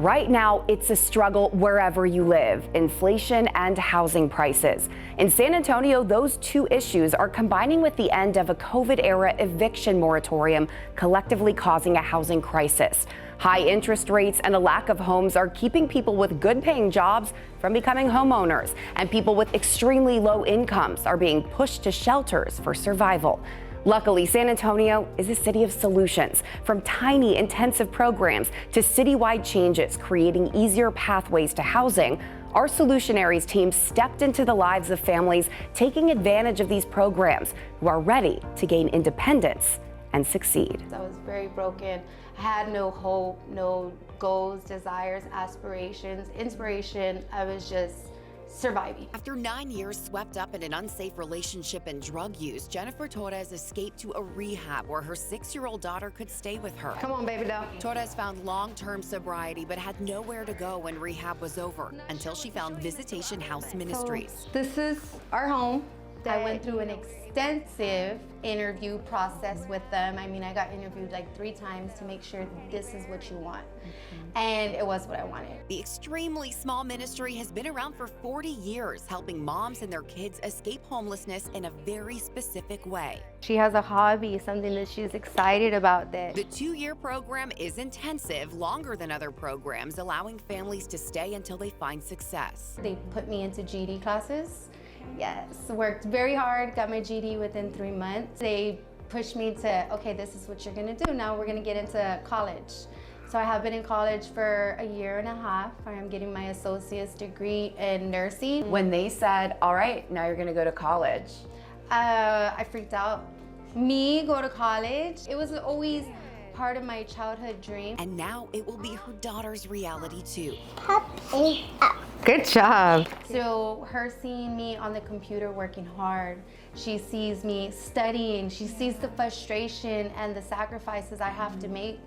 right now, it's a struggle wherever you live, inflation and housing prices. In San Antonio, those two issues are combining with the end of a COVID-era eviction moratorium, collectively causing a housing crisis. High interest rates and a lack of homes are keeping people with good-paying jobs from becoming homeowners, and people with extremely low incomes are being pushed to shelters for survival. Luckily, San Antonio is a city of solutions, from tiny intensive programs to citywide changes creating easier pathways to housing. Our Solutionaries team stepped into the lives of families taking advantage of these programs who are ready to gain independence and succeed. I was very broken. I had no hope, no goals, desires, aspirations, inspiration. I was just surviving. After 9 years swept up in an unsafe relationship and drug use, Jennifer Torres escaped to a rehab where her 6-year-old daughter could stay with her. Come on, baby doll. Torres found long-term sobriety but had nowhere to go when rehab was over until she found Visitation House Ministries. So, this is our home. I went through an extensive interview process with them. I mean, I got interviewed like 3 times to make sure this is what you want. And it was what I wanted. The extremely small ministry has been around for 40 years, helping moms and their kids escape homelessness in a very specific way. She has a hobby, something that she's excited about. The 2-year program is intensive, longer than other programs, allowing families to stay until they find success. They put me into GD classes. Yes, worked very hard, got my GD within 3 months. They pushed me to, okay, this is what you're gonna do. Now we're gonna get into college. So I have been in college for a year and a half. I am getting my associate's degree in nursing. When they said, all right, now you're gonna go to college, I freaked out. Me go to college, it was always part of my childhood dream. And now it will be her daughter's reality too. Good job. So her seeing me on the computer working hard, she sees me studying, she sees the frustration and the sacrifices I have to make.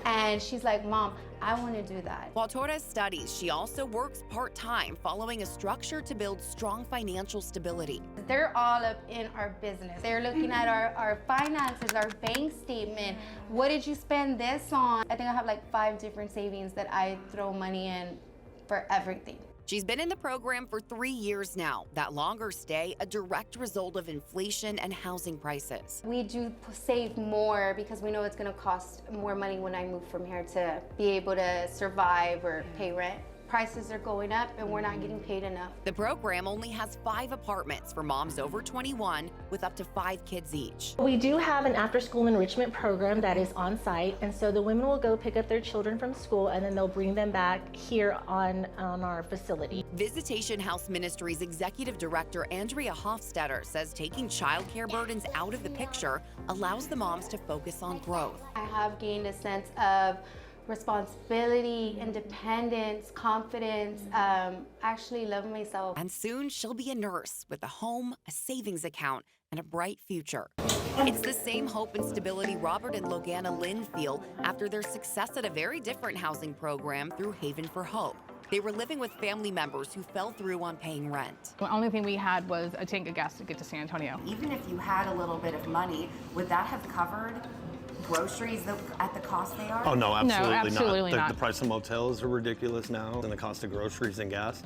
And she's like, Mom, I want to do that. While Torres studies, she also works part-time, following a structure to build strong financial stability. They're all up in our business. They're looking at our finances, our bank statement. What did you spend this on? I think I have like 5 different savings that I throw money in for everything. She's been in the program for 3 years now. That longer stay, a direct result of inflation and housing prices. We do save more because we know it's going to cost more money when I move from here to be able to survive or pay rent. Prices are going up and we're not getting paid enough. The program only has 5 apartments for moms over 21 with up to 5 kids each. We do have an after-school enrichment program that is on site, and so the women will go pick up their children from school and then they'll bring them back here on our facility. Visitation House Ministries Executive Director Andrea Hofstetter says taking childcare burdens out of the picture allows the moms to focus on growth. I have gained a sense of responsibility, independence, confidence, actually love myself. And soon she'll be a nurse with a home, a savings account, and a bright future. It's the same hope and stability Robert and Logana Lynn feel after their success at a very different housing program through Haven for Hope. They were living with family members who fell through on paying rent. The only thing we had was a tank of gas to get to San Antonio. Even if you had a little bit of money, would that have covered groceries at the cost they are? Oh, no, absolutely not. The price of motels are ridiculous now, and the cost of groceries and gas.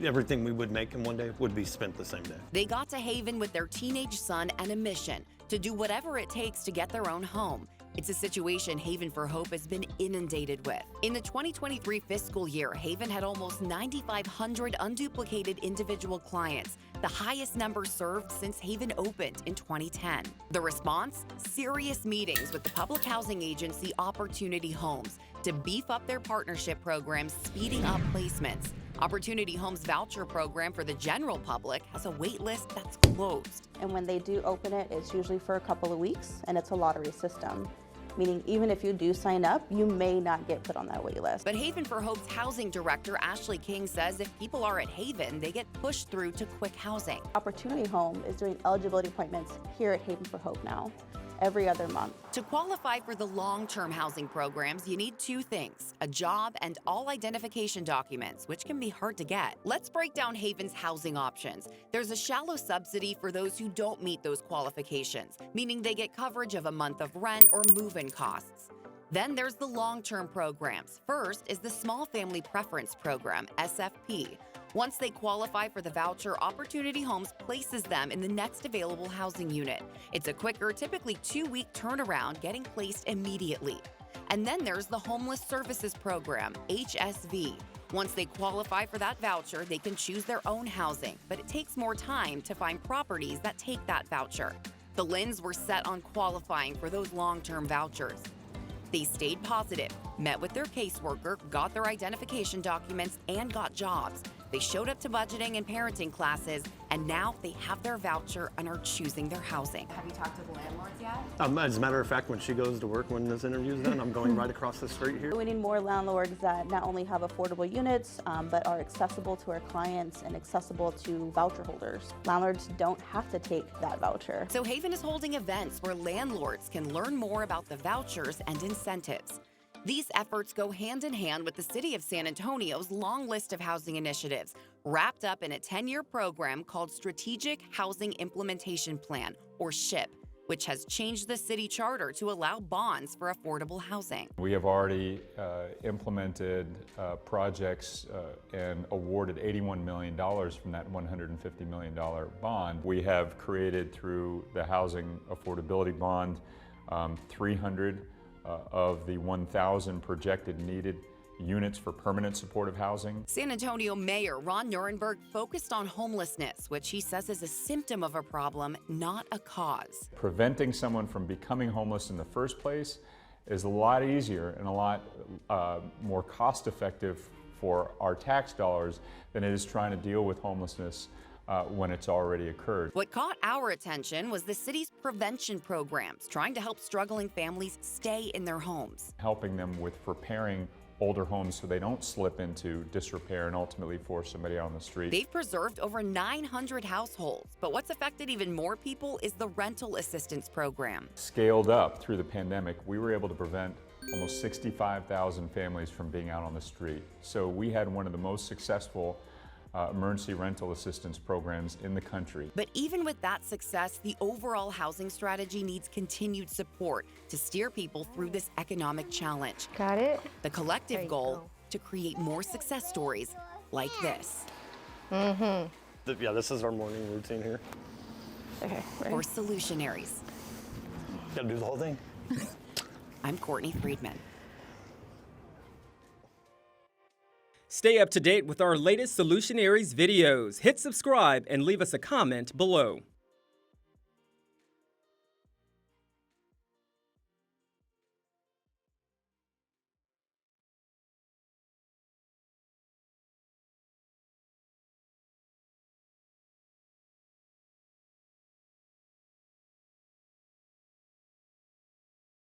Everything we would make in one day would be spent the same day. They got to Haven with their teenage son and a mission to do whatever it takes to get their own home. It's a situation Haven for Hope has been inundated with. In the 2023 fiscal year, Haven had almost 9,500 unduplicated individual clients, the highest number served since Haven opened in 2010. The response? Serious meetings with the public housing agency Opportunity Homes to beef up their partnership programs, speeding up placements. Opportunity Homes voucher program for the general public has a wait list that's closed. And when they do open it, it's usually for a couple of weeks, and it's a lottery system. Meaning even if you do sign up, you may not get put on that wait list. But Haven for Hope's housing director, Ashley King, says if people are at Haven, they get pushed through to quick housing. Opportunity Home is doing eligibility appointments here at Haven for Hope now, every other month. To qualify for the long-term housing programs, you need 2 things, a job and all identification documents, which can be hard to get. Let's break down Haven's housing options. There's a shallow subsidy for those who don't meet those qualifications, meaning they get coverage of a month of rent or move-in costs. Then there's the long-term programs. First is the Small Family Preference Program, SFP. Once they qualify for the voucher, Opportunity Homes places them in the next available housing unit. It's a quicker, typically 2-week turnaround, getting placed immediately. And then there's the Homeless Services Program, HSV. Once they qualify for that voucher, they can choose their own housing, but it takes more time to find properties that take that voucher. The Lynns were set on qualifying for those long-term vouchers. They stayed positive, met with their caseworker, got their identification documents, and got jobs. They showed up to budgeting and parenting classes, and now they have their voucher and are choosing their housing. Have you talked to the landlords yet? As a matter of fact, when she goes to work, when this interview's done, I'm going right across the street here. We need more landlords that not only have affordable units, but are accessible to our clients and accessible to voucher holders. Landlords don't have to take that voucher. So Haven is holding events where landlords can learn more about the vouchers and incentives. These efforts go hand in hand with the City of San Antonio's long list of housing initiatives, wrapped up in a 10-year program called Strategic Housing Implementation Plan, or SHIP, which has changed the city charter to allow bonds for affordable housing. We have already implemented projects and awarded $81 million from that $150 million bond. We have created through the Housing Affordability Bond 300 of the 1,000 projected needed units for permanent supportive housing. San Antonio Mayor Ron Nirenberg focused on homelessness, which he says is a symptom of a problem, not a cause. Preventing someone from becoming homeless in the first place is a lot easier and a lot more cost-effective for our tax dollars than it is trying to deal with homelessness when it's already occurred. What caught our attention was the city's prevention programs, trying to help struggling families stay in their homes. Helping them with preparing older homes so they don't slip into disrepair and ultimately force somebody out on the street. They've preserved over 900 households, but what's affected even more people is the rental assistance program. Scaled up through the pandemic, we were able to prevent almost 65,000 families from being out on the street. So we had one of the most successful emergency rental assistance programs in the country. But even with that success, the overall housing strategy needs continued support to steer people through this economic challenge. Got it? The collective goal, to create more success stories like this. Yeah, this is our morning routine here. Okay. For Solutionaries. Gotta do the whole thing. I'm Courtney Friedman. Stay up to date with our latest Solutionaries videos. Hit subscribe and leave us a comment below.